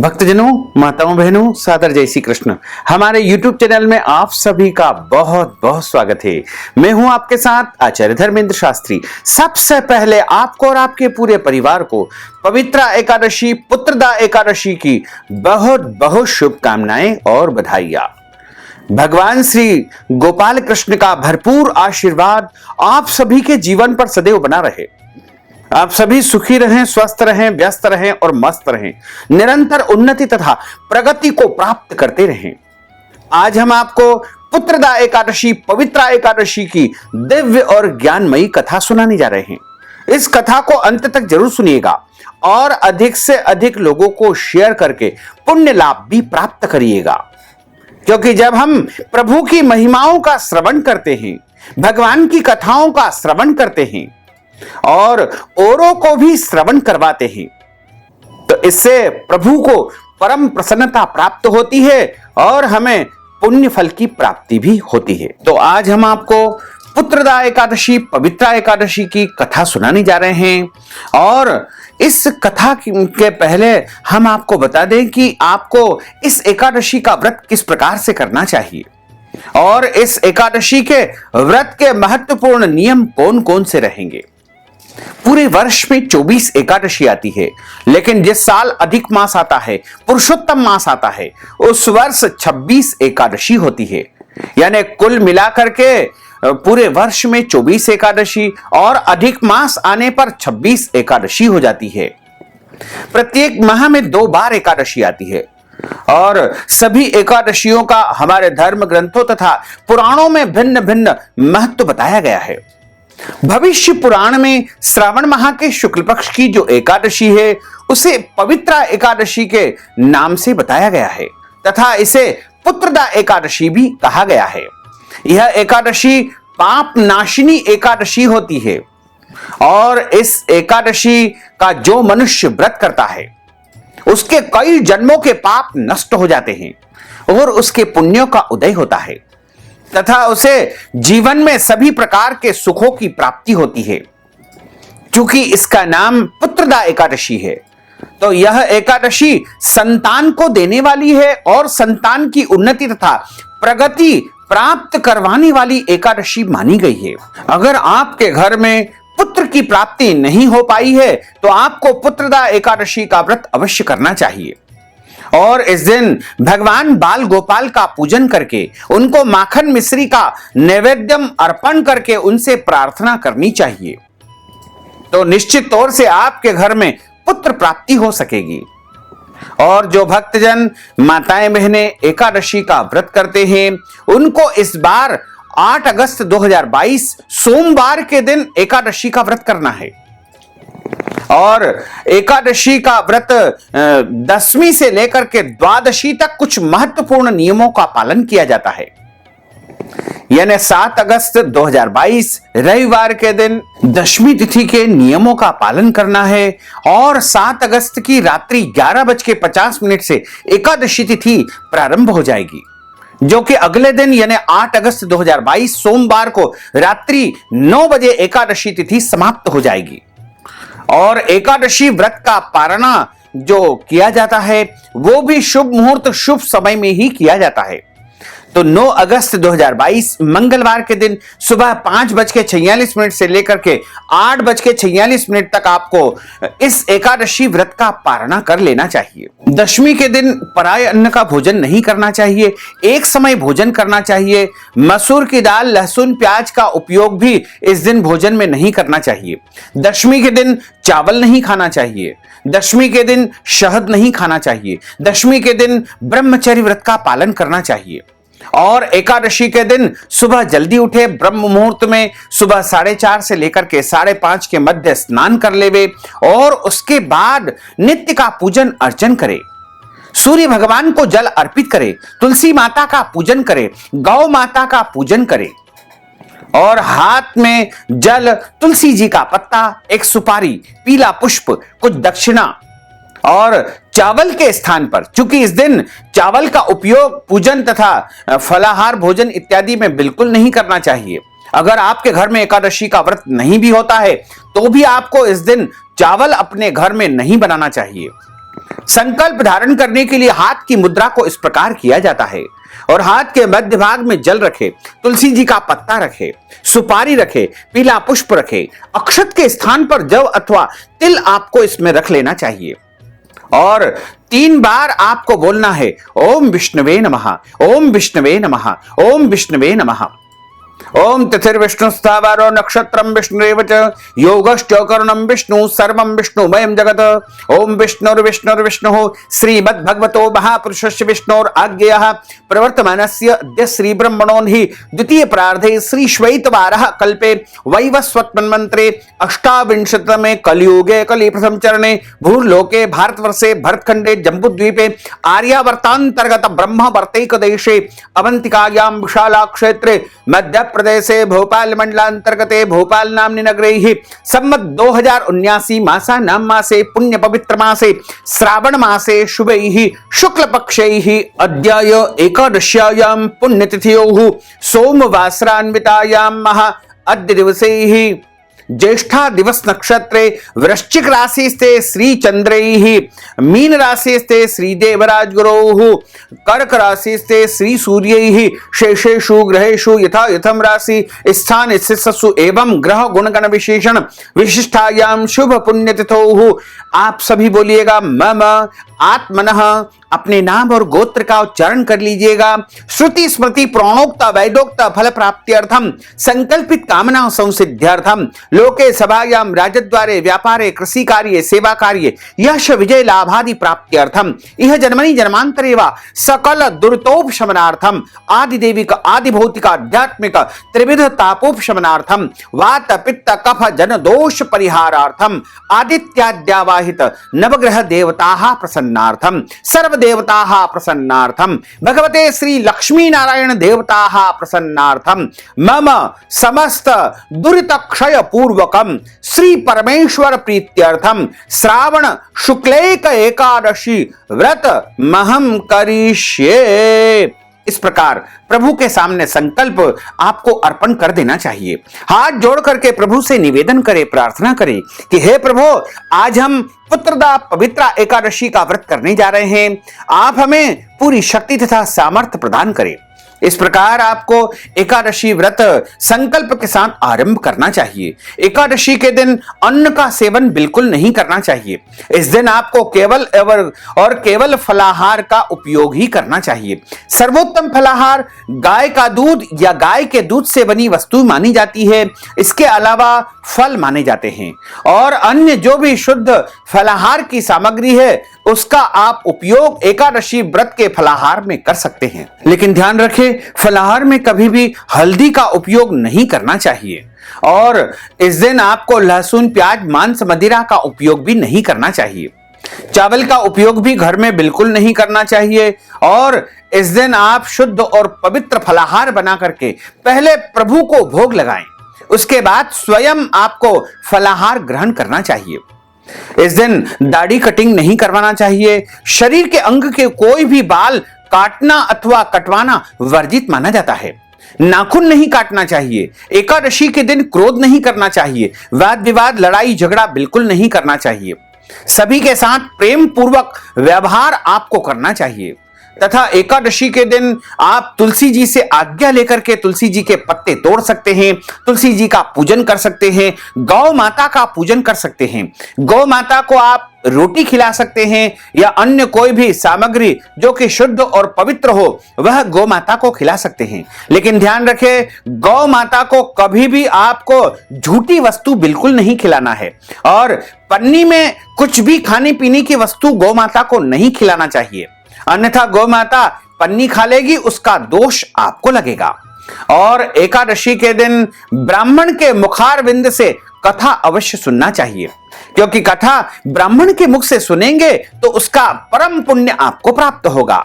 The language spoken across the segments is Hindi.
भक्तजनों, माताओं, बहनों, सादर जय श्री कृष्ण। हमारे YouTube चैनल में आप सभी का बहुत बहुत स्वागत है। मैं हूं आपके साथ आचार्य धर्मेंद्र शास्त्री। सबसे पहले आपको और आपके पूरे परिवार को पवित्रा एकादशी, पुत्रदा एकादशी की बहुत बहुत शुभकामनाएं और बधाइयां। भगवान श्री गोपाल कृष्ण का भरपूर आशीर्वाद आप सभी के जीवन पर सदैव बना रहे। आप सभी सुखी रहें, स्वस्थ रहें, व्यस्त रहें और मस्त रहें, निरंतर उन्नति तथा प्रगति को प्राप्त करते रहें। आज हम आपको पुत्रदा एकादशी, पवित्रा एकादशी की दिव्य और ज्ञानमयी कथा सुनाने जा रहे हैं। इस कथा को अंत तक जरूर सुनिएगा और अधिक से अधिक लोगों को शेयर करके पुण्य लाभ भी प्राप्त करिएगा, क्योंकि जब हम प्रभु की महिमाओं का श्रवण करते हैं, भगवान की कथाओं का श्रवण करते हैं और औरों को भी श्रवण करवाते हैं, तो इससे प्रभु को परम प्रसन्नता प्राप्त होती है और हमें पुण्य फल की प्राप्ति भी होती है। तो आज हम आपको पुत्रदा एकादशी, पवित्रा एकादशी की कथा सुनाने जा रहे हैं और इस कथा के पहले हम आपको बता दें कि आपको इस एकादशी का व्रत किस प्रकार से करना चाहिए और इस एकादशी के व्रत के महत्वपूर्ण नियम कौन कौन से रहेंगे। पूरे वर्ष में 24 एकादशी आती है, लेकिन जिस साल अधिक मास आता है, पुरुषोत्तम मास आता है, उस वर्ष 26 एकादशी होती है। यानी कुल मिलाकर के पूरे वर्ष में 24 एकादशी और अधिक मास आने पर 26 एकादशी हो जाती है। प्रत्येक माह में 2 बार एकादशी आती है और सभी एकादशियों का हमारे धर्म ग्रंथों तथा पुराणों में भिन्न भिन्न महत्व बताया गया है। भविष्य पुराण में श्रावण माह के शुक्ल पक्ष की जो एकादशी है उसे पवित्रा एकादशी के नाम से बताया गया है तथा इसे पुत्रदा एकादशी भी कहा गया है। यह एकादशी पाप नाशिनी एकादशी होती है और इस एकादशी का जो मनुष्य व्रत करता है उसके कई जन्मों के पाप नष्ट हो जाते हैं और उसके पुण्यों का उदय होता है तथा उसे जीवन में सभी प्रकार के सुखों की प्राप्ति होती है। क्योंकि इसका नाम पुत्रदा एकादशी है, तो यह एकादशी संतान को देने वाली है और संतान की उन्नति तथा प्रगति प्राप्त करवाने वाली एकादशी मानी गई है। अगर आपके घर में पुत्र की प्राप्ति नहीं हो पाई है तो आपको पुत्रदा एकादशी का व्रत अवश्य करना चाहिए और इस दिन भगवान बाल गोपाल का पूजन करके उनको माखन मिश्री का नैवेद्यम अर्पण करके उनसे प्रार्थना करनी चाहिए, तो निश्चित तौर से आपके घर में पुत्र प्राप्ति हो सकेगी। और जो भक्तजन, माताएं, बहनें एकादशी का व्रत करते हैं उनको इस बार 8 अगस्त 2022 सोमवार के दिन एकादशी का व्रत करना है और एकादशी का व्रत 10वीं से लेकर के द्वादशी तक कुछ महत्वपूर्ण नियमों का पालन किया जाता है। यानी 7 अगस्त 2022 रविवार के दिन 10वीं तिथि के नियमों का पालन करना है और 7 अगस्त की रात्रि 11:50 से एकादशी तिथि प्रारंभ हो जाएगी, जो कि अगले दिन यानी 8 अगस्त 2022 सोमवार को रात्रि 9 बजे एकादशी तिथि समाप्त हो जाएगी। और एकादशी व्रत का पारणा जो किया जाता है वो भी शुभ मुहूर्त, शुभ समय में ही किया जाता है। तो 9 अगस्त 2022 मंगलवार के दिन सुबह 5:46 से लेकर के 8:46 तक आपको इस एकादशी व्रत का पारणा कर लेना चाहिए। 10वीं के दिन पराय अन्न का भोजन नहीं करना चाहिए, एक समय भोजन करना चाहिए। मसूर की दाल, लहसुन, प्याज का उपयोग भी इस दिन भोजन में नहीं करना चाहिए। 10वीं के दिन चावल नहीं खाना चाहिए। 10वीं के दिन शहद नहीं खाना चाहिए। 10वीं के दिन ब्रह्मचर्य व्रत का पालन करना चाहिए और एकादशी के दिन सुबह जल्दी उठे, ब्रह्म मुहूर्त में सुबह 4:30 से लेकर के 5:30 के मध्य स्नान कर लेवे और उसके बाद नित्य का पूजन अर्चन करे। सूर्य भगवान को जल अर्पित करे, तुलसी माता का पूजन करे, गौ माता का पूजन करे और हाथ में जल, तुलसी जी का पत्ता, एक सुपारी, पीला पुष्प, कुछ दक्षिणा और चावल के स्थान पर, चूंकि इस दिन चावल का उपयोग पूजन तथा फलाहार भोजन इत्यादि में बिल्कुल नहीं करना चाहिए। अगर आपके घर में एकादशी का व्रत नहीं भी होता है तो भी आपको इस दिन चावल अपने घर में नहीं बनाना चाहिए। संकल्प धारण करने के लिए हाथ की मुद्रा को इस प्रकार किया जाता है और हाथ के मध्य भाग में जल रखे, तुलसी जी का पत्ता रखे, सुपारी रखे, पीला पुष्प रखे, अक्षत के स्थान पर जव अथवा तिल आपको इसमें रख लेना चाहिए और 3 बार आपको बोलना है ओम विष्णवे नमः, ओम विष्णवे नमः, ओम विष्णवे नमः। ओम तिथिर्विष्णु स्थावरो नक्षत्रम विष्णुरेव च योगश्च करणम विष्णु सर्वं विष्णुमयं जगत। ओम विष्णुर्विष्णुर्विष्णुः श्रीमद्भगवतो महापुरुषस्य विष्णोराज्ञया प्रवर्तमानस्य अद्य श्री ब्रह्मणोहि द्वितीय प्रार्धे श्री श्वेतवारः कल्पे वैवस्वतमन्वन्तरे अष्टाविंशतमे कलियुगे कलि प्रथम चरणे भूर्लोके भारतवर्षे भरतखंडे जम्बूद्वीपे आर्यावर्तांतर्गत ब्रह्मवर्तैक देशे अवंतिकायां विशाला क्षेत्रे मध्य प्रदेशे भोपाल मंडलांतर्गते भोपाल नाम्नि नगरे ही सम्मत 2079 मासानां मासे पुण्य पवित्र मासे श्रावण मासे शुभैः शुक्ल पक्षैः अद्याय एकादश्यायां पुण्यतिथ्योः सोमवासरान्वितायां महा अद्य दिवसैः ज्येष्ठा दिवस नक्षत्रे वृश्चिक राशि स्थे श्री चंद्रैः, मीन राशि स्थे श्री देवराज गुरोः, कर्क राशि स्थे श्री सूर्यैः, शेषेषु ग्रहेषु यथा यथम राशि स्थान स्थितसु एवं ग्रह गुणगण विशेषण विशिष्टायाम शुभ पुण्यतिथोः। आप सभी बोलिएगा मम आत्मनः, अपने नाम और गोत्र का उच्चारण कर लीजिएगा। श्रुति स्मृति प्रणोक्त वैदोक्त फल प्राप्त्यर्थम संकल्पित कामना संसिद्ध्यर्थम लोके सभायाम राजद्वारे व्यापारे कृषि कार्ये सेवा कार्ये यश विजय लाभादि प्राप्त्यर्थम इह जन्मनि जन्मांतरे वा सकल दुर्तोपशमनार्थम आदि देविक आदि भौतिक आध्यात्मिक त्रिविध तापोपशमनार्थम वात पित्त कफ जन दोष परिहारार्थम आदित्याद्यावाहित नवग्रह देवताः प्रसन्नार्थम सर्व देवताः प्रसन्नार्थम भगवते श्री लक्ष्मी नारायण देवताः प्रसन्नार्थम मम समस्त दुरित क्षय पूर्वकम श्री परमेश्वर प्रीत्यर्थम श्रावण शुक्लैक एकादशी व्रत महम करिष्ये। इस प्रकार प्रभु के सामने संकल्प आपको अर्पण कर देना चाहिए। हाथ जोड़ करके प्रभु से निवेदन करें, प्रार्थना करें कि हे प्रभु, आज हम पुत्रदा पवित्र एकादशी का व्रत करने जा रहे हैं। आप हमें पूरी शक्ति तथा सामर्थ्य प्रदान करें। इस प्रकार आपको एकादशी व्रत संकल्प के साथ आरंभ करना चाहिए। एकादशी के दिन अन्न का सेवन बिल्कुल नहीं करना चाहिए। इस दिन आपको केवल फलाहार का उपयोग ही करना चाहिए। सर्वोत्तम फलाहार गाय का दूध या गाय के दूध से बनी वस्तु मानी जाती है। इसके अलावा फल माने जाते हैं और अन्य जो भी शुद्ध फलाहार की सामग्री है उसका आप उपयोग एकादशी व्रत के फलाहार में कर सकते हैं। लेकिन ध्यान रखें, फलाहार में कभी भी हल्दी का उपयोग नहीं करना चाहिए और इस दिन आपको लहसुन प्याज मांस मदिरा का उपयोग भी नहीं करना चाहिए। चावल का उपयोग भी घर में बिल्कुल नहीं करना चाहिए और इस दिन आप शुद्ध और पवित्र फलाहार बना करके पहले प्रभु को भोग लगाएं, उसके बाद स्वयं आपको फलाहार ग्रहण करना चाहिए। इस दिन दाढ़ी कटिंग नहीं करवाना चाहिए। शरीर के अंग के कोई भी बाल काटना अथवा कटवाना वर्जित माना जाता है। नाखून नहीं काटना चाहिए। एकादशी के दिन क्रोध नहीं करना चाहिए। वाद विवाद लड़ाई झगड़ा बिल्कुल नहीं करना चाहिए। सभी के साथ प्रेम पूर्वक व्यवहार आपको करना चाहिए तथा एकादशी के दिन आप तुलसी जी से आज्ञा लेकर के तुलसी जी के पत्ते तोड़ सकते हैं, तुलसी जी का पूजन कर सकते हैं, गौ माता का पूजन कर सकते हैं। गौ माता को आप रोटी खिला सकते हैं या अन्य कोई भी सामग्री जो कि शुद्ध और पवित्र हो वह गौ माता को खिला सकते हैं। लेकिन ध्यान रखें, गौ माता को कभी भी आपको झूठी वस्तु बिल्कुल नहीं खिलाना है और पन्नी में कुछ भी खाने पीने की वस्तु गौ माता को नहीं खिलाना चाहिए, अन्यथा गौ माता पन्नी खा लेगी, उसका दोष आपको लगेगा। और एकादशी के दिन ब्राह्मण के मुखारविंद से कथा अवश्य सुनना चाहिए, क्योंकि कथा ब्राह्मण के मुख से सुनेंगे तो उसका परम पुण्य आपको प्राप्त होगा।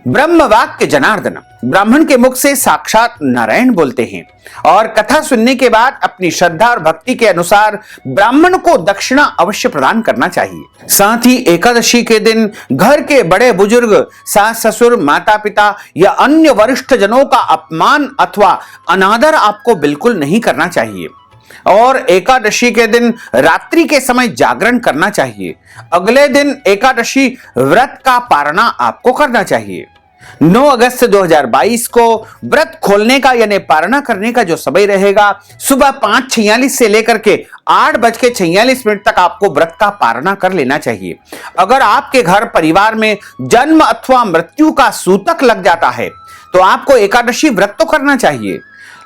ब्रह्म वाक्य जनार्दन, ब्राह्मण के मुख से साक्षात नारायण बोलते हैं और कथा सुनने के बाद अपनी श्रद्धा और भक्ति के अनुसार ब्राह्मण को दक्षिणा अवश्य प्रदान करना चाहिए। साथ ही एकादशी के दिन घर के बड़े बुजुर्ग, सास ससुर, माता पिता या अन्य वरिष्ठ जनों का अपमान अथवा अनादर आपको बिल्कुल नहीं करना चाहिए। और एकादशी के दिन रात्रि के समय जागरण करना चाहिए। अगले दिन एकादशी व्रत का पारणा आपको करना चाहिए। 9 अगस्त 2022 को व्रत खोलने का यानी पारणा करने का जो समय रहेगा, सुबह 5:46 से लेकर के 8:46 तक आपको व्रत का पारणा कर लेना चाहिए। अगर आपके घर परिवार में जन्म अथवा मृत्यु का सूतक लग जाता है तो आपको एकादशी व्रत तो करना चाहिए,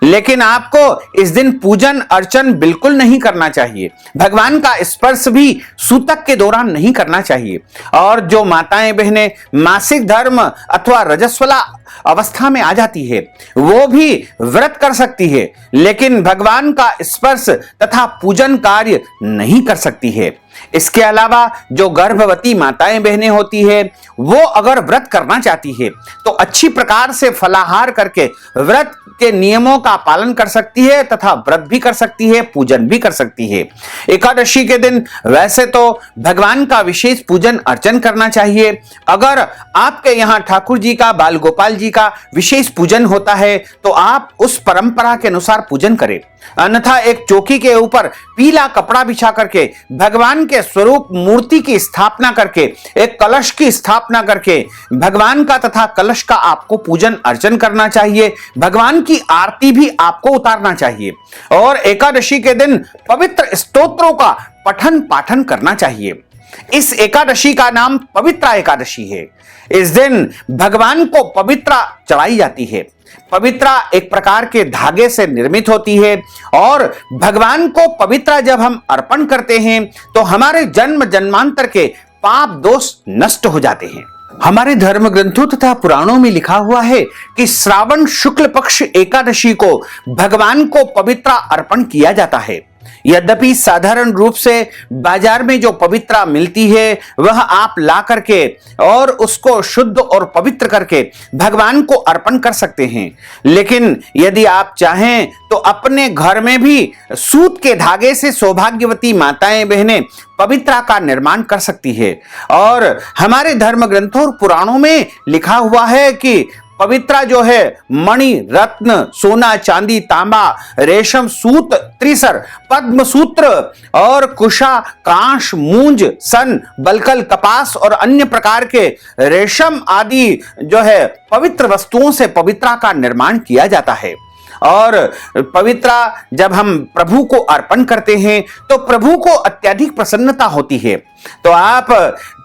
लेकिन आपको इस दिन पूजन अर्चन बिल्कुल नहीं करना चाहिए। भगवान का स्पर्श भी सूतक के दौरान नहीं करना चाहिए। और जो माताएं बहनें मासिक धर्म अथवा रजस्वला अवस्था में आ जाती है वो भी व्रत कर सकती है, लेकिन भगवान का स्पर्श तथा पूजन कार्य नहीं कर सकती है। इसके अलावा जो गर्भवती माताएं बहनें होती है वो अगर व्रत करना चाहती है तो अच्छी प्रकार से फलाहार करके व्रत के नियमों का पालन कर सकती है तथा व्रत भी कर सकती है, पूजन भी कर सकती है। एकादशी के दिन वैसे तो भगवान का विशेष पूजन अर्चन करना चाहिए। अगर आपके यहाँ ठाकुर जी का, बाल गोपाल जी का विशेष पूजन होता है तो आप उस परंपरा के अनुसार पूजन करें, अन्यथा एक चौकी के ऊपर पीला कपड़ा बिछा करके भगवान के स्वरूप मूर्ति की स्थापना करके, एक कलश की स्थापना करके भगवान का तथा कलश का आपको पूजन अर्चन करना चाहिए। भगवान की आरती भी आपको उतारना चाहिए और एकादशी के दिन पवित्र स्तोत्रों का पठन पाठन करना चाहिए। इस एकादशी का नाम पवित्रा एकादशी है। इस दिन भगवान को पवित्रा चढ़ाई जाती है। पवित्रा एक प्रकार के धागे से निर्मित होती है और भगवान को पवित्रा जब हम अर्पण करते हैं तो हमारे जन्म जन्मांतर के पाप दोष नष्ट हो जाते हैं। हमारे धर्म ग्रंथों तथा पुराणों में लिखा हुआ है कि श्रावण शुक्ल पक्ष एकादशी को भगवान को पवित्रा अर्पण किया जाता है। यद्यपि साधारण रूप से बाजार में जो पवित्रा मिलती है वह आप ला करके और उसको शुद्ध और पवित्र करके भगवान को अर्पण कर सकते हैं, लेकिन यदि आप चाहें तो अपने घर में भी सूत के धागे से सौभाग्यवती माताएं बहनें पवित्रा का निर्माण कर सकती है। और हमारे धर्म ग्रंथों और पुराणों में लिखा हुआ है कि पवित्रा जो है मणि, रत्न, सोना, चांदी, तांबा, रेशम, सूत, त्रिसर, पद्म सूत्र और कुशा, कांच, मूंज, सन, बलकल, कपास और अन्य प्रकार के रेशम आदि जो है पवित्र वस्तुओं से पवित्रा का निर्माण किया जाता है। और पवित्रा जब हम प्रभु को अर्पण करते हैं तो प्रभु को अत्यधिक प्रसन्नता होती है। तो आप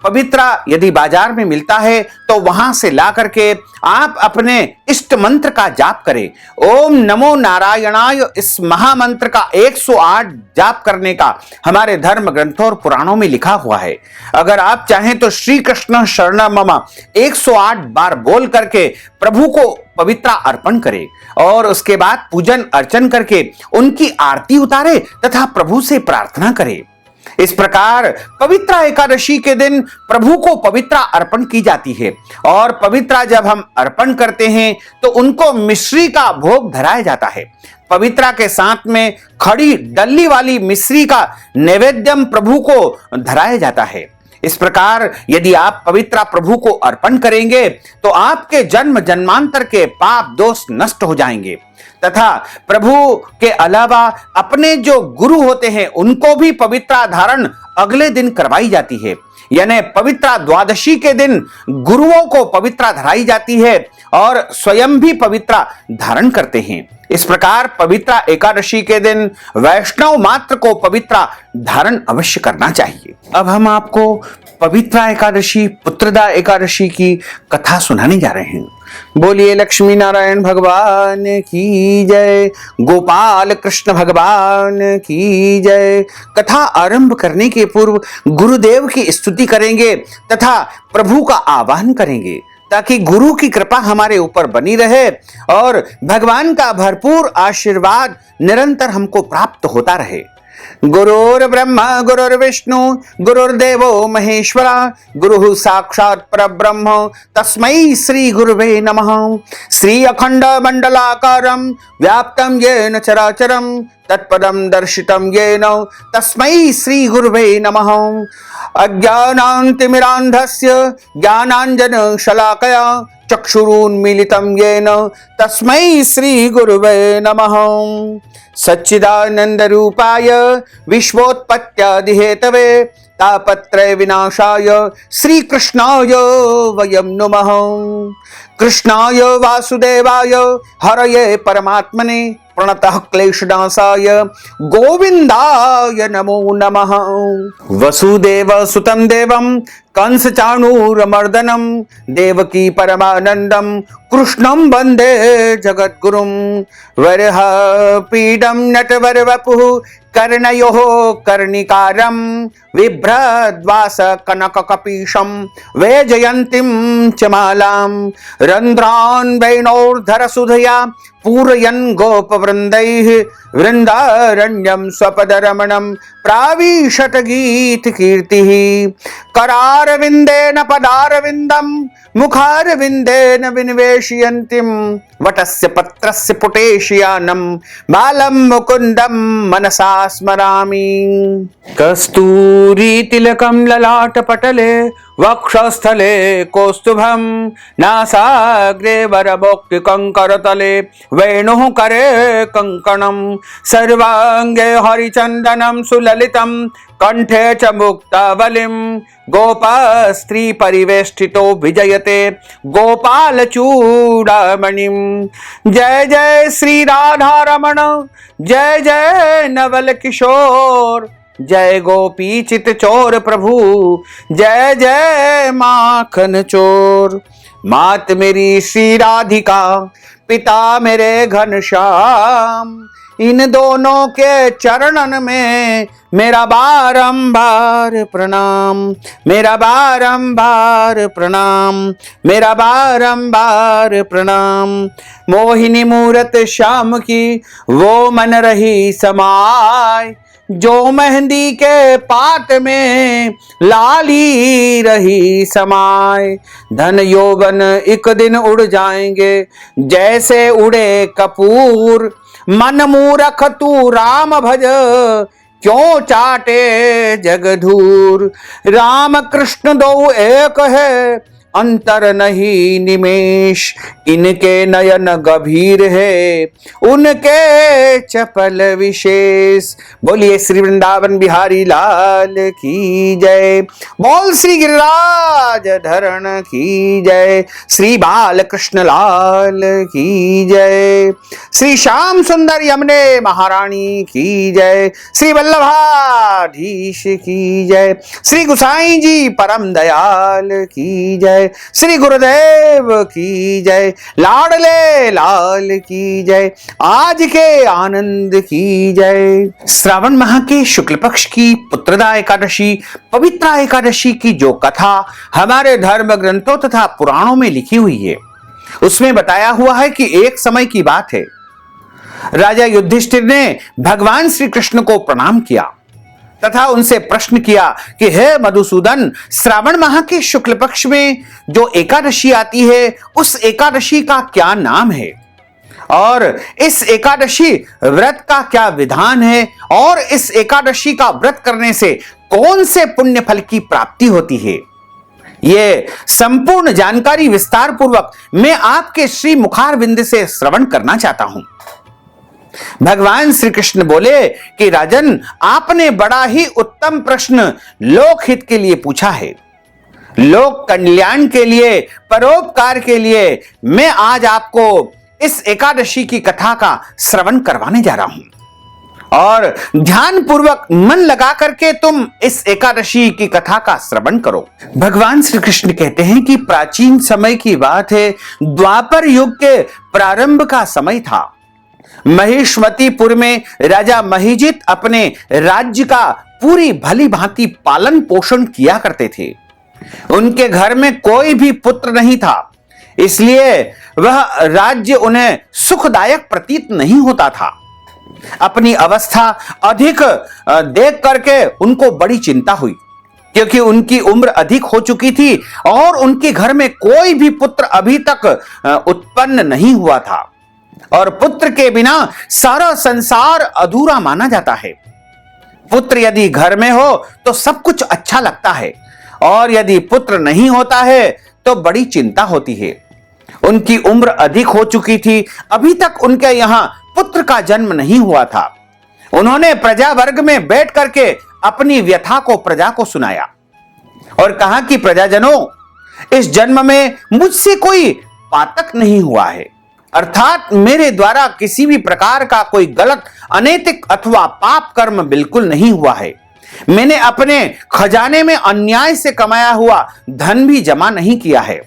पवित्रा यदि बाजार में मिलता है तो वहां से ला करके आप अपने इष्ट मंत्र का जाप करें। ओम नमो नारायणाय इस महामंत्र का 108 जाप करने का हमारे धर्म ग्रंथों और पुराणों में लिखा हुआ है। अगर आप चाहें तो श्री कृष्ण शरणम मम 108 बार बोल करके प्रभु को पवित्रा अर्पण करें और उसके बाद पूजन अर्चन करके उनकी आरती उतारे तथा प्रभु से प्रार्थना करें। इस प्रकार पवित्रा एकादशी के दिन प्रभु को पवित्रा अर्पण की जाती है और पवित्रा जब हम अर्पण करते हैं तो उनको मिश्री का भोग धराया जाता है। पवित्रा के साथ में खड़ी डल्ली वाली मिश्री का नैवेद्यम प्रभु को धराया जाता है। इस प्रकार यदि आप पवित्रा प्रभु को अर्पण करेंगे तो आपके जन्म जन्मांतर के पाप दोष नष्ट हो जाएंगे तथा प्रभु के अलावा अपने जो गुरु होते हैं उनको भी पवित्रा धारण अगले दिन करवाई जाती है। यानी पवित्रा द्वादशी के दिन गुरुओं को पवित्रा धराई जाती है और स्वयं भी पवित्रा धारण करते हैं। इस प्रकार पवित्रा एकादशी के दिन वैष्णव मात्र को पवित्रा धारण अवश्य करना चाहिए। अब हम आपको पवित्रा एकादशी, पुत्रदा एकादशी की कथा सुनाने जा रहे हैं। बोलिए लक्ष्मी नारायण भगवान की जय, गोपाल कृष्ण भगवान की जय। कथा आरंभ करने के पूर्व गुरुदेव की स्तुति करेंगे तथा प्रभु का आवाहन करेंगे ताकि गुरु की कृपा हमारे ऊपर बनी रहे और भगवान का भरपूर आशीर्वाद निरंतर हमको प्राप्त होता रहे। गुरुर् ब्रह्मा गुरुर्विष्णु गुरुर्देवो महेश्वरा गुरुः साक्षात् परब्रह्म तस्मै श्री गुरुवे नमः। श्री अखंड मंडलाकारं व्याप्तं येन चराचरं तत्पदं दर्शितं येन तस्मै श्री गुरुवे नमः। अज्ञानान्तिमिरान्धस्य ज्ञानाञ्जनशलाकया चक्षुरुन्मीलितं येन तस्मै श्री गुरुवे नमः। सच्चिदानन्दरूपाय विश्वोत्पत्त्यादिहेतवे तापत्रय विनाशाय श्रीकृष्णाय वयं नमः। कृष्णाय वासुदेवाय हरये परमात्मने प्रणतः क्लेशनाशाय गोविन्दाय नमो नमः। वसुदेव सुतं देवं कंस चाणूरमर्दनं देवकी परमानन्दं कृष्णं वन्दे जगद्गुरुं। वरः पीडं नटवरवपुः कर्णयोः कर्णिकारं बिभ्रद्वास कनककपीशं वैजयन्तीं च मालां। रन्ध्रान् वेणोर्धरसुधया पूरयन् गोपवृन्दैः वृन्दारण्यं स्वपदरमणं प्राविशत गीतकीर्तिः। करारविन्देन पदारविन्दं मुखारविन्देन विनिवेशयन्तीं वटस्य पत्रस्य पुटेशयानं बालं मुकुन्दं मनसा स्मरामि। कस्तूरीतिलकं ललाटपटले वक्षस्थले कौस्तुभं नासाग्रे वरभोक्तिकङ्करतले वेणुः करे कङ्कणं। सर्वाङ्गे हरिचन्दनं सुललितं कंठे च मुक्तावलिं। गोपास्त्री परिवेष्टितो विजयते गोपाल चूड़ामणिं। जय जय श्री राधारमण जय जय नवल किशोर जय गोपी चित चोर प्रभु जय जय माखन चोर। मात मेरी श्री राधिका पिता मेरे घनश्याम, इन दोनों के चरणन में मेरा बारंबार प्रणाम, मेरा बारंबार प्रणाम, मेरा बारंबार प्रणाम। मोहिनी मूरत श्याम की वो मन रही समाय, जो मेहंदी के पात में लाली रही समाय। धन यौवन एक दिन उड़ जाएंगे जैसे उड़े कपूर, मन मूरख तू राम भज क्यों चाटे जगधूर। राम कृष्ण दो एक है अंतर नहीं निमेष, इनके नयन गंभीर है उनके चपल विशेष। बोलिए श्री वृंदावन बिहारी लाल की जय। बोल श्री गिरिराज धरण की जय। श्री बाल कृष्ण लाल की जय। श्री श्याम सुंदर यमुने महारानी की जय। श्री वल्लभाधीश की जय। श्री गुसाई जी परम दयाल की जय। श्री गुरुदेव की जय। लाडले लाल की जय। आज के आनंद की जय। श्रावण माह के शुक्ल पक्ष की पुत्रदा एकादशी पवित्रा एकादशी की जो कथा हमारे धर्म ग्रंथों तथा पुराणों में लिखी हुई है, उसमें बताया हुआ है कि एक समय की बात है, राजा युधिष्ठिर ने भगवान श्री कृष्ण को प्रणाम किया तथा उनसे प्रश्न किया कि हे मधुसूदन, श्रावण माह के शुक्ल पक्ष में जो एकादशी आती है उस एकादशी का क्या नाम है और इस एकादशी व्रत का क्या विधान है और इस एकादशी का व्रत करने से कौन से पुण्य फल की प्राप्ति होती है। ये संपूर्ण जानकारी विस्तार पूर्वक मैं आपके श्री मुखारविंद से श्रवण करना चाहता हूं। भगवान श्री कृष्ण बोले कि राजन, आपने बड़ा ही उत्तम प्रश्न लोकहित के लिए पूछा है। लोक कल्याण के लिए, परोपकार के लिए मैं आज आपको इस एकादशी की कथा का श्रवण करवाने जा रहा हूं और ध्यान पूर्वक मन लगा करके तुम इस एकादशी की कथा का श्रवण करो। भगवान श्री कृष्ण कहते हैं कि प्राचीन समय की बात है, द्वापर युग के प्रारंभ का समय था। महिष्मतीपुर में राजा महिजित अपने राज्य का पूरी भली भांति पालन पोषण किया करते थे। उनके घर में कोई भी पुत्र नहीं था, इसलिए वह राज्य उन्हें सुखदायक प्रतीत नहीं होता था। अपनी अवस्था अधिक देख करके उनको बड़ी चिंता हुई, क्योंकि उनकी उम्र अधिक हो चुकी थी और उनके घर में कोई भी पुत्र अभी तक उत्पन्न नहीं हुआ था और पुत्र के बिना सारा संसार अधूरा माना जाता है। पुत्र यदि घर में हो तो सब कुछ अच्छा लगता है और यदि पुत्र नहीं होता है तो बड़ी चिंता होती है। उनकी उम्र अधिक हो चुकी थी, अभी तक उनके यहाँ पुत्र का जन्म नहीं हुआ था। उन्होंने प्रजा वर्ग में बैठ करके अपनी व्यथा को प्रजा को सुनाया और कहा कि प्रजाजनों, इस जन्म में मुझसे कोई पातक नहीं हुआ है, अर्थात मेरे द्वारा किसी भी प्रकार का कोई गलत, अनैतिक अथवा पाप कर्म बिल्कुल नहीं हुआ है। मैंने अपने खजाने में अन्याय से कमाया हुआ धन भी जमा नहीं किया है।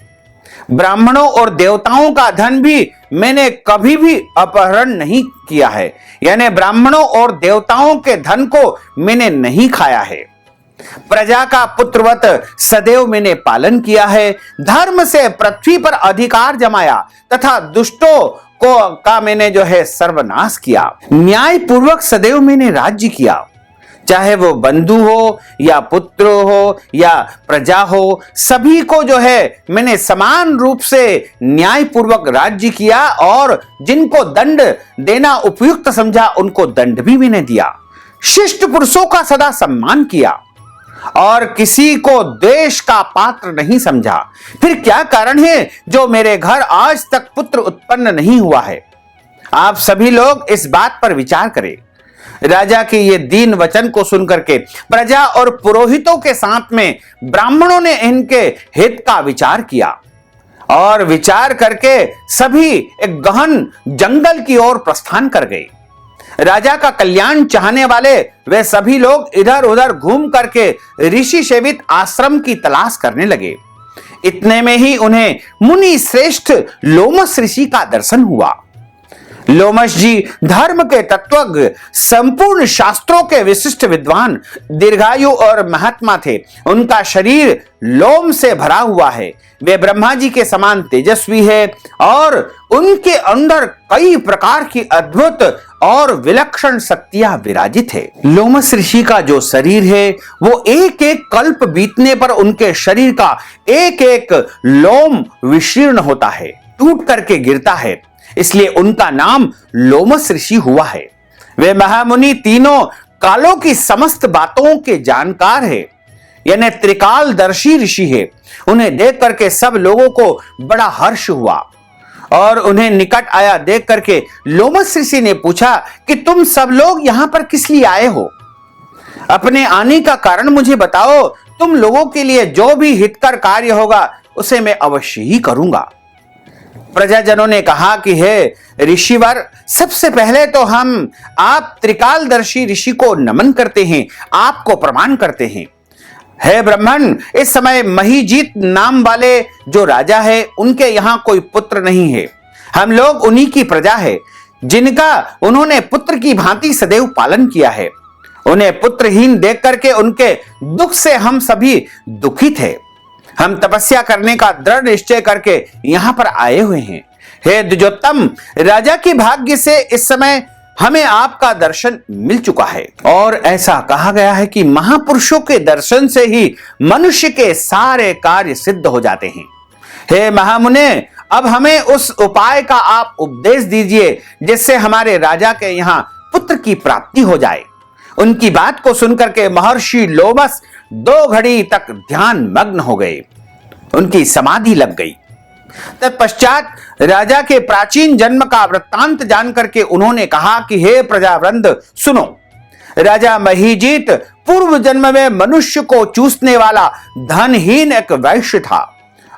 ब्राह्मणों और देवताओं का धन भी मैंने कभी भी अपहरण नहीं किया है, यानी ब्राह्मणों और देवताओं के धन को मैंने नहीं खाया है। प्रजा का पुत्रवत सदैव मैंने पालन किया है, धर्म से पृथ्वी पर अधिकार जमाया तथा दुष्टों का मैंने सर्वनाश किया। न्याय पूर्वक सदैव मैंने राज्य किया, चाहे वो बंधु हो या पुत्र हो या प्रजा हो, सभी को मैंने समान रूप से न्याय पूर्वक राज्य किया और जिनको दंड देना उपयुक्त समझा उनको दंड भी मैंने दिया। शिष्ट पुरुषों का सदा सम्मान किया और किसी को द्वेष का पात्र नहीं समझा। फिर क्या कारण है जो मेरे घर आज तक पुत्र उत्पन्न नहीं हुआ है? आप सभी लोग इस बात पर विचार करें। राजा के ये दीन वचन को सुनकर के प्रजा और पुरोहितों के साथ में ब्राह्मणों ने इनके हित का विचार किया और विचार करके सभी एक गहन जंगल की ओर प्रस्थान कर गए। राजा का कल्याण चाहने वाले वे सभी लोग इधर उधर घूम करके ऋषि सेवित आश्रम की तलाश करने लगे। इतने में ही उन्हें मुनि श्रेष्ठ लोमस ऋषि का दर्शन हुआ। लोमस जी धर्म के तत्वज्ञ, संपूर्ण शास्त्रों के विशिष्ट विद्वान, दीर्घायु और महात्मा थे। उनका शरीर लोम से भरा हुआ है। वे ब्रह्मा जी के समान तेजस्वी है और उनके अंदर कई प्रकार की अद्भुत और विलक्षण शक्तियां विराजित है। लोमस ऋषि का जो शरीर है वो एक एक कल्प बीतने पर उनके शरीर का एक एक लोम विशीर्ण होता है, टूट करके गिरता है, इसलिए उनका नाम लोमस ऋषि हुआ है। वे महामुनि तीनों कालों की समस्त बातों के जानकार है, यानी त्रिकालदर्शी ऋषि है। उन्हें देख करके सब लोगों को बड़ा हर्ष हुआ और उन्हें निकट आया देख करके लोमस ऋषि ने पूछा कि तुम सब लोग यहां पर किस लिए आए हो? अपने आने का कारण मुझे बताओ। तुम लोगों के लिए जो भी हितकर कार्य होगा उसे मैं अवश्य ही करूंगा। प्रजाजनों ने कहा कि हे ऋषिवर, सबसे पहले तो हम आप त्रिकालदर्शी ऋषि को नमन करते हैं, आपको प्रणाम करते हैं। हे ब्राह्मण, इस समय महीजीत नाम वाले जो राजा है उनके यहां कोई पुत्र नहीं है। हम लोग उन्हीं की प्रजा है जिनका उन्होंने पुत्र की भांति सदैव पालन किया है। उन्हें पुत्रहीन देख करके उनके दुख से हम सभी दुखित हैं। हम तपस्या करने का दृढ़ निश्चय करके यहां पर आए हुए हैं। हे द्विजोत्तम, राजा के भाग्य से इस समय हमें आपका दर्शन मिल चुका है और ऐसा कहा गया है कि महापुरुषों के दर्शन से ही मनुष्य के सारे कार्य सिद्ध हो जाते हैं। हे महामुने, अब हमें उस उपाय का आप उपदेश दीजिए जिससे हमारे राजा के यहाँ पुत्र की प्राप्ति हो जाए। उनकी बात को सुनकर के महर्षि लोमस 2 घड़ी तक ध्यान मग्न हो गए, उनकी समाधि लग गई। तत्पश्चात राजा के प्राचीन जन्म का वृत्तांत जानकर के उन्होंने कहा कि हे प्रजावृंद सुनो, राजा महीजीत पूर्व जन्म में मनुष्य को चूसने वाला धनहीन एक वैश्य था।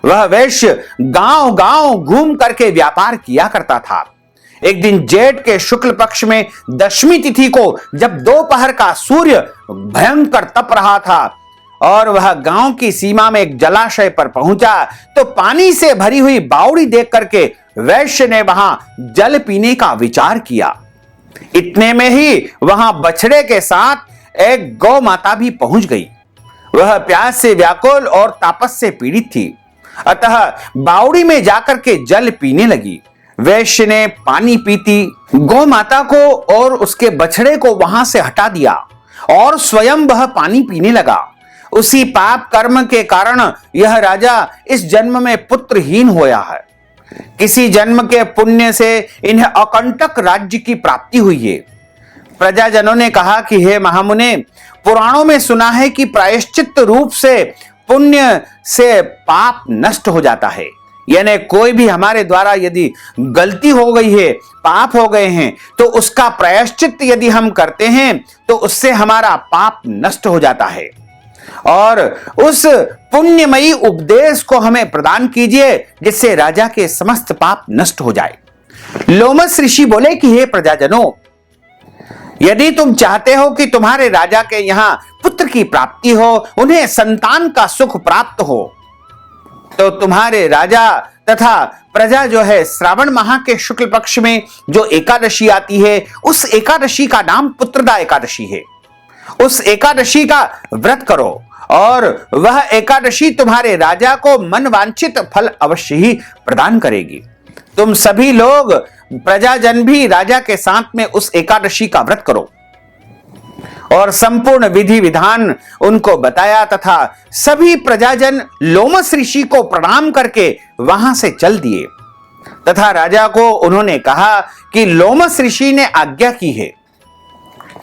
वह वैश्य गांव गांव घूम करके व्यापार किया करता था। एक दिन जेठ के शुक्ल पक्ष में दशमी तिथि को जब दोपहर का सूर्य भयंकर तप रहा था और वह गांव की सीमा में एक जलाशय पर पहुंचा तो पानी से भरी हुई बावड़ी देख करके वैश्य ने वहां जल पीने का विचार किया। इतने में ही वहां बछड़े के साथ एक गौ माता भी पहुंच गई। वह प्यास से व्याकुल और तापस से पीड़ित थी, अतः बावड़ी में जाकर के जल पीने लगी। वैश्य ने पानी पीती गौ माता को और उसके बछड़े को वहां से हटा दिया और स्वयं वह पानी पीने लगा। उसी पाप कर्म के कारण यह राजा इस जन्म में पुत्रहीन होया है। किसी जन्म के पुण्य से इन्हें अकंटक राज्य की प्राप्ति हुई है। प्रजाजनों ने कहा कि हे महामुने, पुराणों में सुना है कि प्रायश्चित रूप से पुण्य से पाप नष्ट हो जाता है, यानी कोई भी हमारे द्वारा यदि गलती हो गई है, पाप हो गए हैं, तो उसका प्रायश्चित यदि हम करते हैं तो उससे हमारा पाप नष्ट हो जाता है। और उस पुण्यमयी उपदेश को हमें प्रदान कीजिए जिससे राजा के समस्त पाप नष्ट हो जाए। लोमस ऋषि बोले कि हे प्रजाजनों, यदि तुम चाहते हो कि तुम्हारे राजा के यहां पुत्र की प्राप्ति हो, उन्हें संतान का सुख प्राप्त हो, तो तुम्हारे राजा तथा प्रजा जो है श्रावण माह के शुक्ल पक्ष में जो एकादशी आती है, उस एकादशी का नाम पुत्रदा एकादशी है। उस एकादशी का व्रत करो और वह एकादशी तुम्हारे राजा को मनवांछित फल अवश्य ही प्रदान करेगी। तुम सभी लोग प्रजाजन भी राजा के साथ में उस एकादशी का व्रत करो। और संपूर्ण विधि विधान उनको बताया तथा सभी प्रजाजन लोमस ऋषि को प्रणाम करके वहां से चल दिए तथा राजा को उन्होंने कहा कि लोमस ऋषि ने आज्ञा की है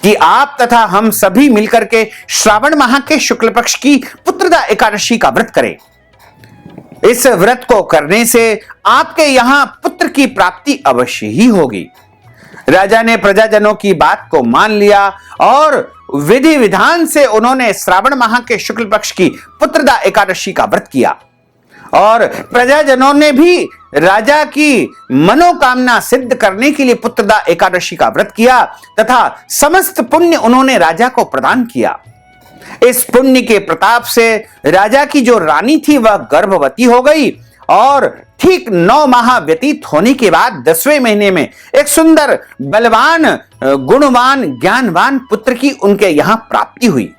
कि आप तथा हम सभी मिलकर के श्रावण माह के शुक्ल पक्ष की पुत्रदा एकादशी का व्रत करें। इस व्रत को करने से आपके यहां पुत्र की प्राप्ति अवश्य ही होगी। राजा ने प्रजाजनों की बात को मान लिया और विधि विधान से उन्होंने श्रावण माह के शुक्ल पक्ष की पुत्रदा एकादशी का व्रत किया और प्रजाजनों ने भी राजा की मनोकामना सिद्ध करने के लिए पुत्रदा एकादशी का व्रत किया तथा समस्त पुण्य उन्होंने राजा को प्रदान किया। इस पुण्य के प्रताप से राजा की जो रानी थी वह गर्भवती हो गई और ठीक 9 माह व्यतीत होने के बाद 10वें महीने में एक सुंदर बलवान गुणवान ज्ञानवान पुत्र की उनके यहां प्राप्ति हुई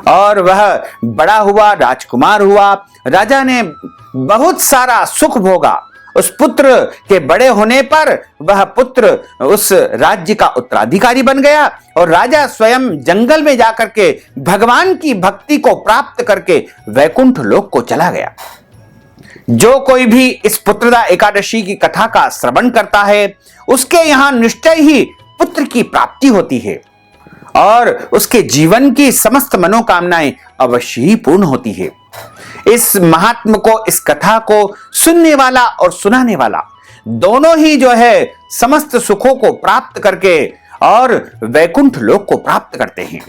और वह बड़ा हुआ, राजकुमार हुआ। राजा ने बहुत सारा सुख भोगा। उस पुत्र के बड़े होने पर वह पुत्र उस राज्य का उत्तराधिकारी बन गया और राजा स्वयं जंगल में जाकर के भगवान की भक्ति को प्राप्त करके वैकुंठ लोक को चला गया। जो कोई भी इस पुत्रदा एकादशी की कथा का श्रवण करता है उसके यहां निश्चय ही पुत्र की प्राप्ति होती है और उसके जीवन की समस्त मनोकामनाएं अवश्य ही पूर्ण होती है। इस महात्म को, इस कथा को सुनने वाला और सुनाने वाला दोनों ही जो है समस्त सुखों को प्राप्त करके और वैकुंठ लोक को प्राप्त करते हैं।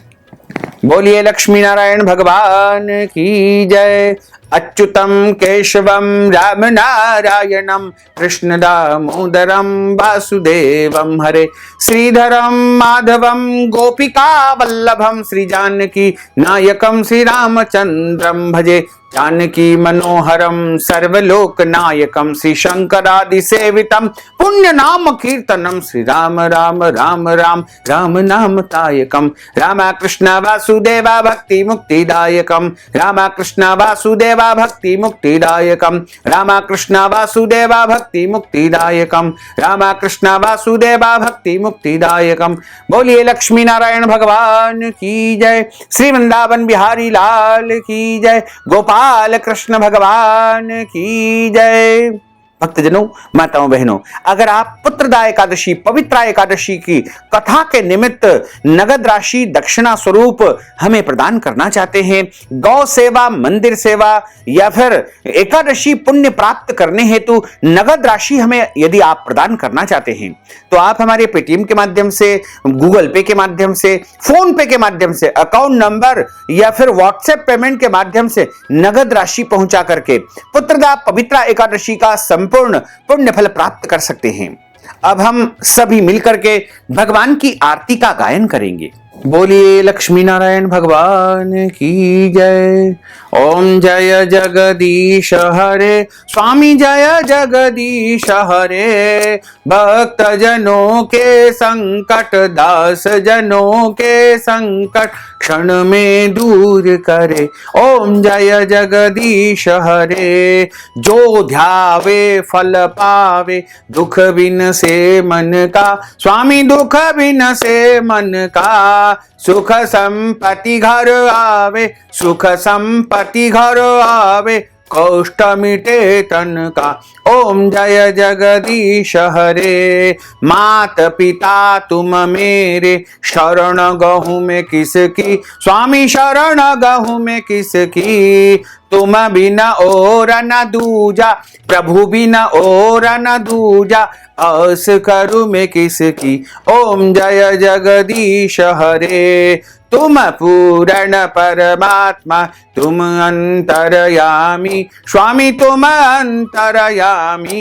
बोलिए लक्ष्मी नारायण भगवान की जय। अच्युतम केशवम राम नारायणम कृष्ण दामोदरम वासुदेवम हरे श्रीधरम माधवम गोपिका वल्लभम श्री जानकी नायकम श्री रामचंद्रम भजे जानकी मनोहरम सर्वलोक नायकम श्री शंकरादि सेवितम पुण्य नाम कीर्तनम श्री राम राम राम राम राम नाम तायकम रामा कृष्ण वासुदेवा भक्ति मुक्तिदायकम रामा कृष्ण वासुदेवा भक्ति मुक्तिदायकम रामा कृष्ण वासुदेवा भक्ति मुक्तिदायकम रामा कृष्ण वासुदेवा भक्ति मुक्तिदायकम। बोलिए लक्ष्मी नारायण भगवान की जय। श्री वृंदावन बिहारी लाल की जय। गोपाल कृष्ण भगवान की जय। भक्तजनों, माताओं, बहनों, अगर आप पुत्रदा एकादशी, पवित्र एकादशी की कथा के निमित्त नगद राशि दक्षिणा स्वरूप हमें प्रदान करना चाहते हैं, गौ सेवा, मंदिर सेवा या फिर एकादशी पुण्य प्राप्त करने हेतु नगद राशि हमें यदि आप प्रदान करना चाहते हैं तो आप हमारे पेटीएम के माध्यम से, गूगल पे के माध्यम से, फोन पे के माध्यम से, अकाउंट नंबर या फिर व्हाट्सएप पेमेंट के माध्यम से नगद राशि पहुंचा करके पुत्रदा पवित्र एकादशी का संपूर्ण पुण्य फल प्राप्त कर सकते हैं। अब हम सभी मिलकर के भगवान की आरती का गायन करेंगे। बोलिए लक्ष्मी नारायण भगवान की जय। ओम जय जगदीश हरे स्वामी जय जगदीश हरे भक्त जनों के संकट दास जनों के संकट क्षण में दूर करे। ओम जय जगदीश हरे जो ध्यावे फल पावे दुख बिन से मन का स्वामी दुख बिन से मन का सुख संपत्ति घर आवे सुख संपत्ति घर आवे कष्ट मिटे तन का। ओम जय जगदीश हरे मात पिता तुम मेरे शरण गहूं में किसकी स्वामी शरण गहूं में किसकी तुम बिना और न दूजा, प्रभु बिना और न दूजा, आस करूं मैं किसकी। ओम जय जगदीश हरे। तुम पूर्ण परमात्मा, तुम अंतरयामी, स्वामी तुम अंतरयामी।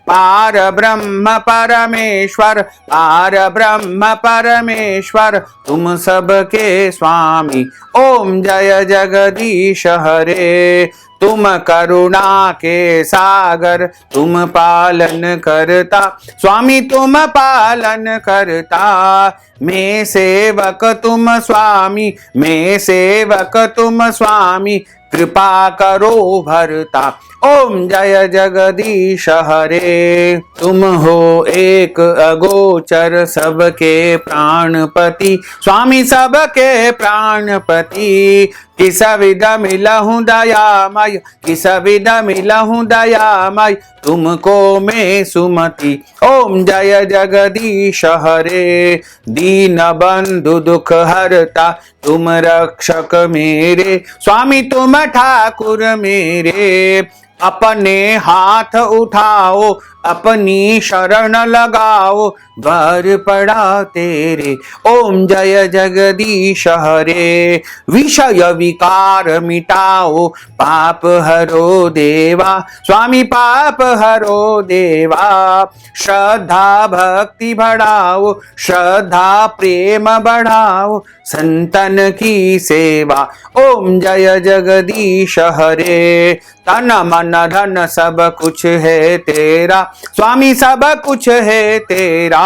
पार ब्रह्म परमेश्वर, पार ब्रह्म परमेश्वर, तुम सबके स्वामी। ओम जय जगदीश हरे। तुम करुणा के सागर, तुम पालन करता, स्वामी तुम पालन करता। मैं सेवक तुम स्वामी, मैं सेवक तुम स्वामी, कृपा करो भरता। ओम जय जगदीश हरे। तुम हो एक अगोचर, सबके प्राणपति, स्वामी सबके प्राणपति। किस विध मिलहूं दयामय, किस विध मिलहूं दयामय, तुमको मैं सुमति। ओम जय जगदीश हरे। दीन बंधु दुख हरता, तुम रक्षक मेरे, स्वामी तुम ठाकुर मेरे। अपने हाथ उठाओ, अपनी शरण लगाओ, द्वार पड़ा तेरे। ओम जय जगदीश हरे। विषय विकार मिटाओ, पाप हरो देवा, स्वामी पाप हरो देवा। श्रद्धा भक्ति बढ़ाओ, श्रद्धा प्रेम बढ़ाओ, संतन की सेवा। ओम जय जगदीश हरे। तन मन धन सब कुछ है तेरा, स्वामी सब कुछ है तेरा।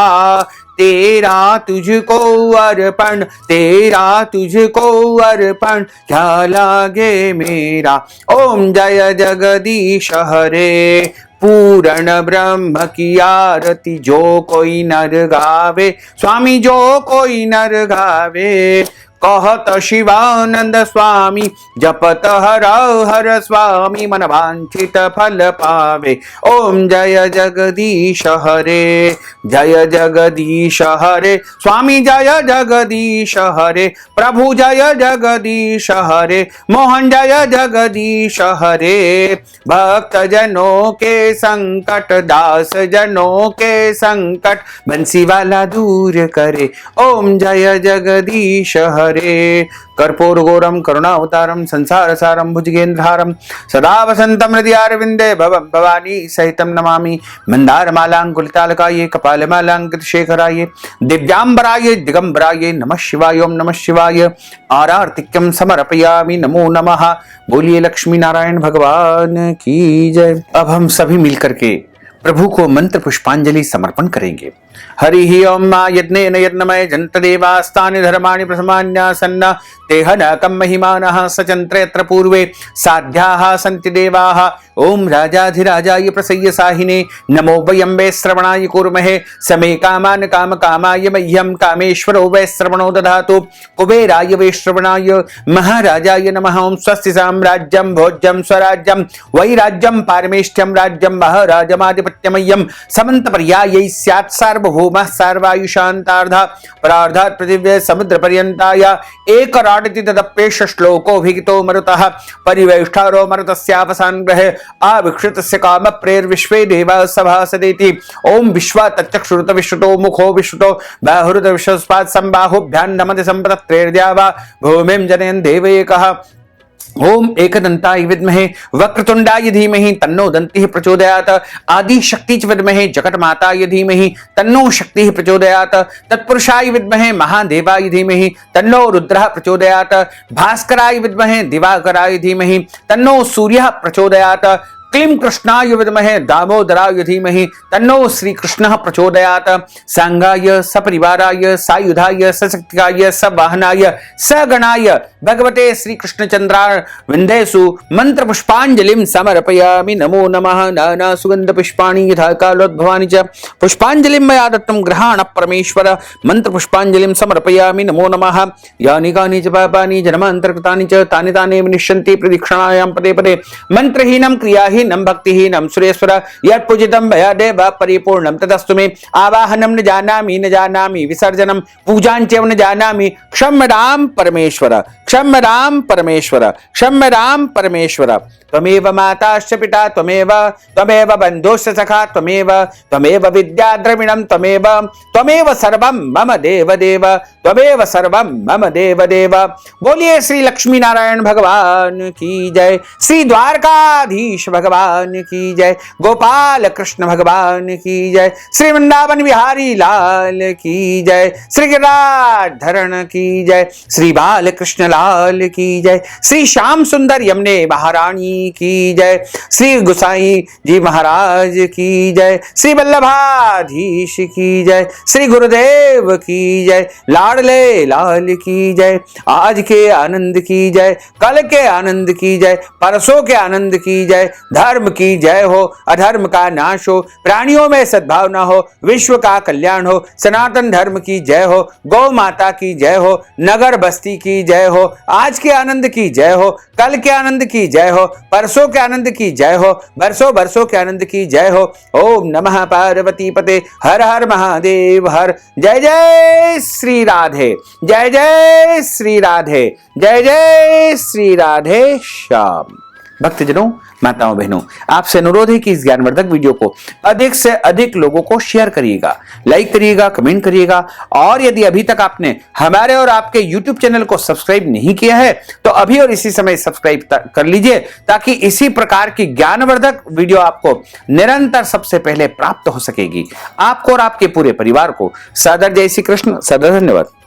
तेरा तुझको अर्पण, तेरा तुझको अर्पण, क्या लागे मेरा। ओम जय जगदीश हरे। पूर्ण ब्रह्म की आरती जो कोई नर गावे, स्वामी जो कोई नर गावे। कहत शिवानंद स्वामी, जपत हर हर स्वामी, मन वांछित फल पावे। ओम जय जगदीश हरे। जय जगदीश हरे, स्वामी जय जगदीश हरे। प्रभु जय जगदीश हरे, मोहन जय जगदीश हरे। भक्त जनों के संकट, दास जनों के संकट, बंसी वाला दूर करे। ओम जय जगदीश हरे। कर्पूर गौरम करुणावतारम संसार सारम भुजगेंद्रहारम सदा वसंतम हृदय अरविंदे भवम भवानी सहितम नमामि। मंदार मालांकुलितालकाये कपाल मालांकित शेखराये दिव्यांबराये दिगंबराये नमः शिवाय। ओम नमः शिवाय। आरार्तिक्यम समर्पयामि। नमो नमः। बोलिए लक्ष्मी नारायण भगवान की जय। अब हम सभी मिलकर के प्रभु को मंत्र पुष्पांजलि समर्पण करेंगे। हरि ओम यज्ञेन यज्ञमय जंतदेवास्तानि धर्माणि प्रथमान्यासन्न तेह न कम महिमानः सचंत्रयत्र पूर्वे साध्याः सन्ति देवाः। ओम राजाधिराजाय प्रसय्य साहिने नमो वयम्बे श्रवणाय कुर्महे समे कामान् काम कामाय मह्यं कामेश्वरो वै श्रवणो दधातु। कुबेराय वै श्रवणाय महाराजाय नमः। ओम स्वस्ति साम्राज्यं भोज्यं स्वराज्यं वैराज्यं पारमेष्ठ्यं राज्यं महाराजमाधिपत्यमय्यं समन्तपर्यायै स्यात् सार्वभौमः सर्वायुषान्तार्धा परार्धात् पृथिव्यै समुद्रपर्यन्ताय एकराडति तदप्येष श्लोकोऽभिहितो मरुतः परिवेष्टारो मरुतस्यावसान् ग्रहे आविक्षितस्य काम प्रेर्विश्वे देवा सभासदेति। ओम विश्वा तच्चक्षुरुत विश्रुतो मुखो विश्रुतो बाहुरुत विश्वस्पात् संबाहुभ्यां नमति संपतत्रेर्द्यावा भूमिं जनयन् देवैकः। ओम एकदंताय विद्महे वक्रतुंडाय धीमहि तन्नो दन्तिः प्रचोदयात्। आदि शक्ति च विद्महे जगन्माताय धीमहि तन्नो शक्तिः प्रचोदयात्। तत्पुरुषाय विद्महे महादेवाय धीमहि तन्नो रुद्रः प्रचोदयात्। भास्कराय विद्महे दिवाकराय धीमहि तन्नो सूर्यः प्रचोदयात्। क्लीं कृष्णाय विद्महे दामोदराय धीमहि तन्नो श्री कृष्णः प्रचोदयात्। सांगाय सपरिवाराय सायुधाय सशक्तिकाय सवाहनाय सगणाय भगवते श्री कृष्णचंद्राय विंदेषु मंत्र पुष्पांजलिं समर्पयामि। नमो नमः। नाना सुगंध पुष्पाणि यथा कालोद्भवानि च पुष्पांजलिं मया दत्तं गृहाण परमेश्वर। मंत्र पुष्पांजलिं समर्पयामि। नमो नमः। यानि कानि च पापानि जन्मान्तरकृतानि च तानि तानि विनिश्यन्ति प्रदक्षिणायां पदे पदे। मंत्रहीनं क्रियाहीनं भक्तिहीनं सुरेश्वर यत्पूजितं भयादेव परिपूर्णं तदस्तु मे। आवाहनं न जानामि विसर्जनं पूजां च न जानामि क्षम्यतां परमेश्वर क्षम्यतां परमेश्वर, क्षम्यतां परमेश्वर। त्वमेव माताश्च पिता त्वमेव, त्वमेव बन्धुश्च सखा त्वमेव, त्वमेव विद्या द्रविणं त्वमेव, त्वमेव सर्वं मम देव देव, त्वमेव सर्वं मम देव देव। बोलिए श्री लक्ष्मी नारायण भगवान की जय, श्री द्वारकाधीश भगवान की जय, गोपाल कृष्ण भगवान की जय, श्री वृंदावन बिहारी लाल की जय, श्री गिरिराधरण की जय, श्री बाल कृष्ण लाल की जय, श्री श्याम सुंदर यमुने महारानी की जय, श्री गुसाई जी महाराज की जय, श्री वल्लभाधीश की जय, श्री गुरुदेव की जय, लाडले लाल की जय। आज के आनंद की जय, कल के आनंद की जय, परसों के आनंद की जय। धर्म की जय हो, अधर्म का नाश हो, प्राणियों में सद्भावना हो, विश्व का कल्याण हो, सनातन धर्म की जय हो, गौ माता की जय हो, नगर बस्ती की जय हो। आज के आनंद की जय हो, कल के आनंद की जय हो, परसों के आनंद की जय हो, बरसों बरसों के आनंद की जय हो। ओम नमः पार्वती पते, हर हर महादेव हर। जय जय श्री राधे, जय जय श्री राधे, जय जय श्री राधे श्याम। भक्तजनों, माताओं बहनों, आपसे अनुरोध है कि इस ज्ञानवर्धक वीडियो को अधिक से अधिक लोगों को शेयर करिएगा, लाइक करिएगा, कमेंट करिएगा। और यदि अभी तक आपने हमारे और आपके YouTube चैनल को सब्सक्राइब नहीं किया है तो अभी और इसी समय सब्सक्राइब कर लीजिए, ताकि इसी प्रकार की ज्ञानवर्धक वीडियो आपको निरंतर सबसे पहले प्राप्त हो सकेगी। आपको और आपके पूरे परिवार को सादर जय श्री कृष्ण, सादर धन्यवाद।